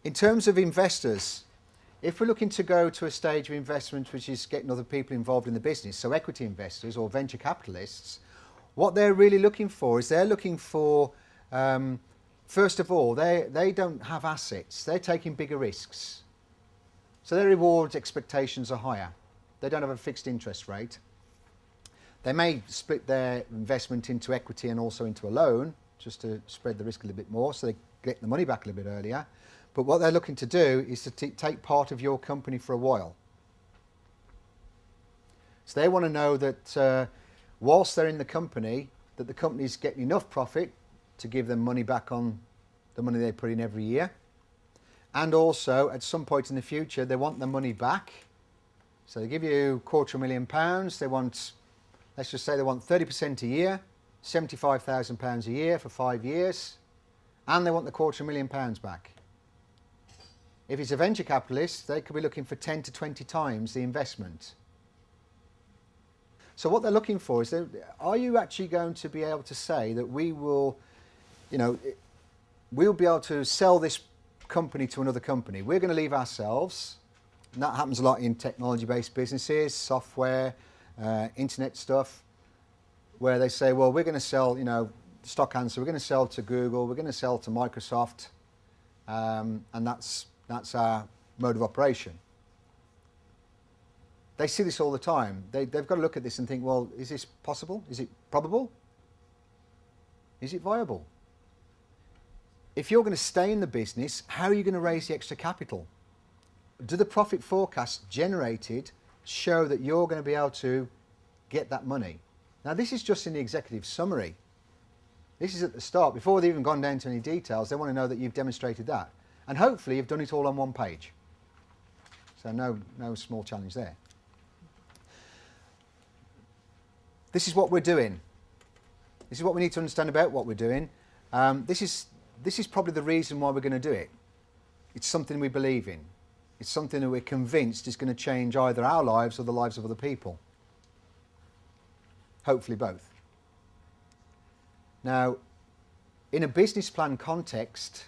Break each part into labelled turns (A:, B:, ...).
A: In terms of investors, if we're looking to go to a stage of investment which is getting other people involved in the business, so equity investors or venture capitalists, what they're really looking for is they're looking for, first of all, they don't have assets. They're taking bigger risks. So their reward expectations are higher. They don't have a fixed interest rate. They may split their investment into equity and also into a loan, just to spread the risk a little bit more, so they get the money back a little bit earlier. But what they're looking to do is to take part of your company for a while. So they want to know that whilst they're in the company, that the company's getting enough profit to give them money back on the money they put in every year. And also, at some point in the future, they want the money back. So they give you £250,000. They want, let's just say they want 30% a year, £75,000 a year for 5 years, and they want the £250,000 back. If it's a venture capitalist, they could be looking for 10 to 20 times the investment. So what they're looking for is, are you actually going to be able to say that we will, we'll be able to sell this company to another company. We're going to leave ourselves, and that happens a lot in technology-based businesses, software, internet stuff, where they say, well, we're going to sell, stock answer, we're going to sell to Google, we're going to sell to Microsoft, and that's our mode of operation. They see this all the time. They've got to look at this and think, well, is this possible? Is it probable? Is it viable? If you're going to stay in the business, how are you going to raise the extra capital? Do the profit forecasts generated show that you're going to be able to get that money? Now, this is just in the executive summary. This is at the start. Before they've even gone down to any details, they want to know that you've demonstrated that. And hopefully you've done it all on one page. So no small challenge there. This is what we're doing. This is what we need to understand about what we're doing. This is probably the reason why we're going to do it. It's something we believe in. It's something that we're convinced is going to change either our lives or the lives of other people. Hopefully both. Now, in a business plan context,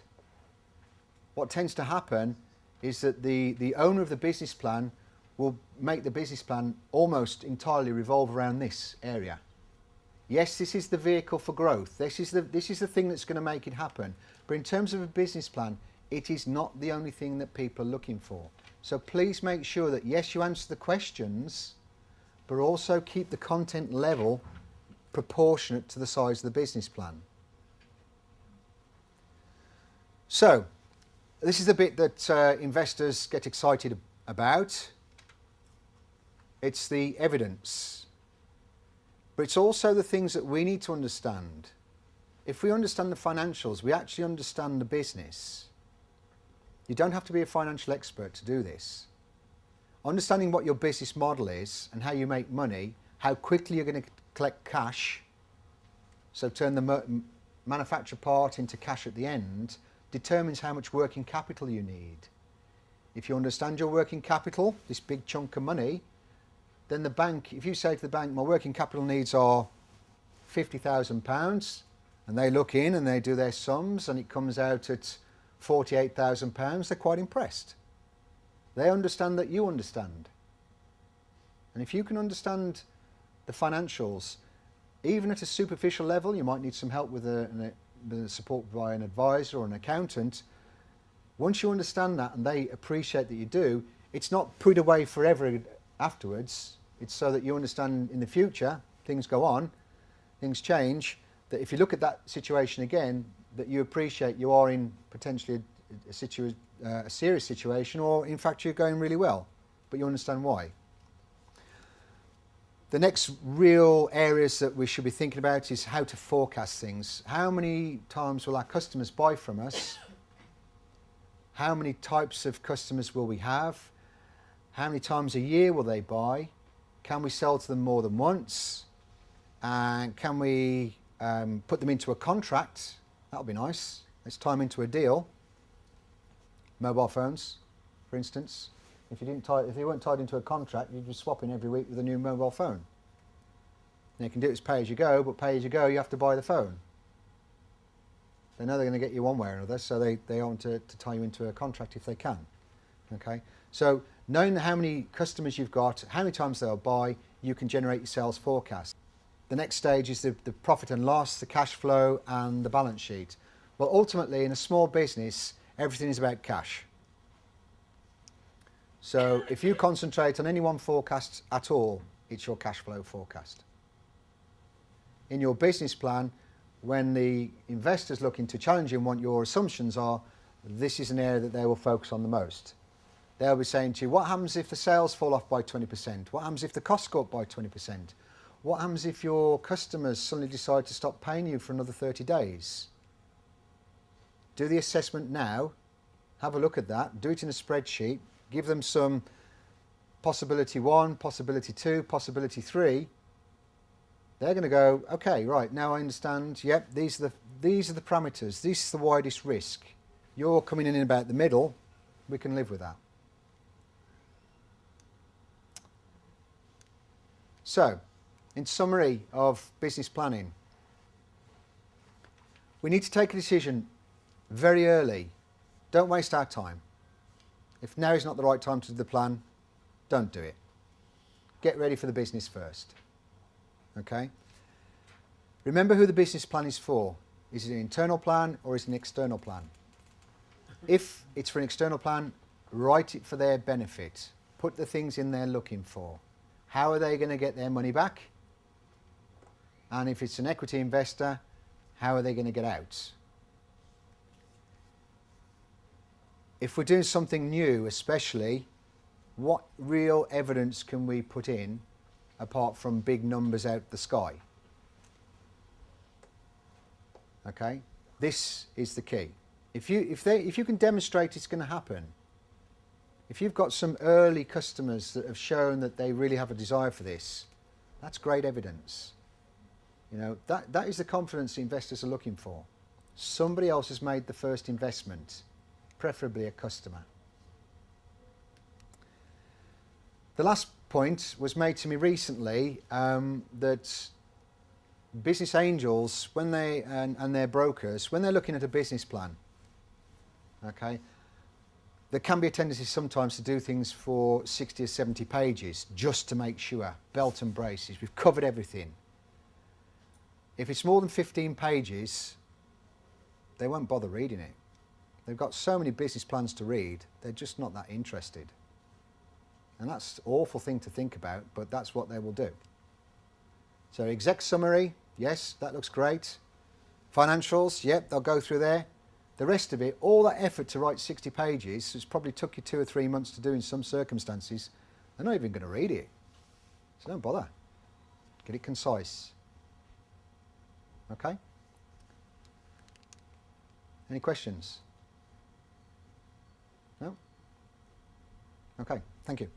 A: what tends to happen is that the owner of the business plan will make the business plan almost entirely revolve around this area. Yes, this is the vehicle for growth. This is the thing that's going to make it happen. But in terms of a business plan, it is not the only thing that people are looking for. So please make sure that, yes, you answer the questions, but also keep the content level proportionate to the size of the business plan. So, this is the bit that investors get excited about. It's the evidence. But it's also the things that we need to understand. If we understand the financials, we actually understand the business. You don't have to be a financial expert to do this. Understanding what your business model is and how you make money, how quickly you're going to collect cash, so turn the manufacture part into cash at the end, determines how much working capital you need. If you understand your working capital, this big chunk of money, then the bank, if you say to the bank, my working capital needs are £50,000, and they look in and they do their sums and it comes out at £48,000, they're quite impressed. They understand that you understand. And if you can understand the financials, even at a superficial level, you might need some help with the support by an advisor or an accountant. Once you understand that and they appreciate that you do, it's not put away forever afterwards. It's so that you understand in the future, things go on, things change, that if you look at that situation again, that you appreciate you are in potentially a serious situation, or in fact you're going really well, but you understand why. The next real areas that we should be thinking about is how to forecast things. How many times will our customers buy from us? How many types of customers will we have? How many times a year will they buy? Can we sell to them more than once? And can we put them into a contract? That'll be nice. Let's tie them into a deal. Mobile phones, for instance. If they weren't tied into a contract, you'd be swapping every week with a new mobile phone. And you can do it as pay as you go, but pay as you go, you have to buy the phone. They know they're going to get you one way or another, so they want to tie you into a contract if they can. Okay, so knowing how many customers you've got, how many times they'll buy, you can generate your sales forecast. The next stage is the profit and loss, the cash flow, and the balance sheet. Well, ultimately, in a small business, everything is about cash. So if you concentrate on any one forecast at all, it's your cash flow forecast. In your business plan, when the investors looking to challenge you and what your assumptions are, this is an area that they will focus on the most. They'll be saying to you, what happens if the sales fall off by 20%? What happens if the costs go up by 20%? What happens if your customers suddenly decide to stop paying you for another 30 days? Do the assessment now, have a look at that, do it in a spreadsheet, give them some possibility 1, possibility 2, possibility 3. They're going to go, okay, right, now I understand, yep, these are the parameters, this is the widest risk. You're coming in about the middle, we can live with that. So, in summary of business planning, we need to take a decision very early. Don't waste our time. If now is not the right time to do the plan, don't do it. Get ready for the business first. Okay? Remember who the business plan is for. Is it an internal plan or is it an external plan? If it's for an external plan, write it for their benefit. Put the things in they're looking for. How are they going to get their money back? And if it's an equity investor, how are they going to get out? If we're doing something new, especially, what real evidence can we put in apart from big numbers out the sky? Okay, this is the key. If you can demonstrate it's going to happen, if you've got some early customers that have shown that they really have a desire for this, that's great evidence. You know, that is the confidence investors are looking for. Somebody else has made the first investment, preferably a customer. The last point was made to me recently, that business angels, when they and their brokers, when they're looking at a business plan, okay, there can be a tendency sometimes to do things for 60 or 70 pages just to make sure, belt and braces, we've covered everything. If it's more than 15 pages, they won't bother reading it. They've got so many business plans to read, they're just not that interested. And that's an awful thing to think about, but that's what they will do. So exec summary, yes, that looks great. Financials, yep, they'll go through there. The rest of it, all that effort to write 60 pages, it's probably took you 2 or 3 months to do in some circumstances, they're not even going to read it. So don't bother. Get it concise. Okay? Any questions? No? Okay, thank you.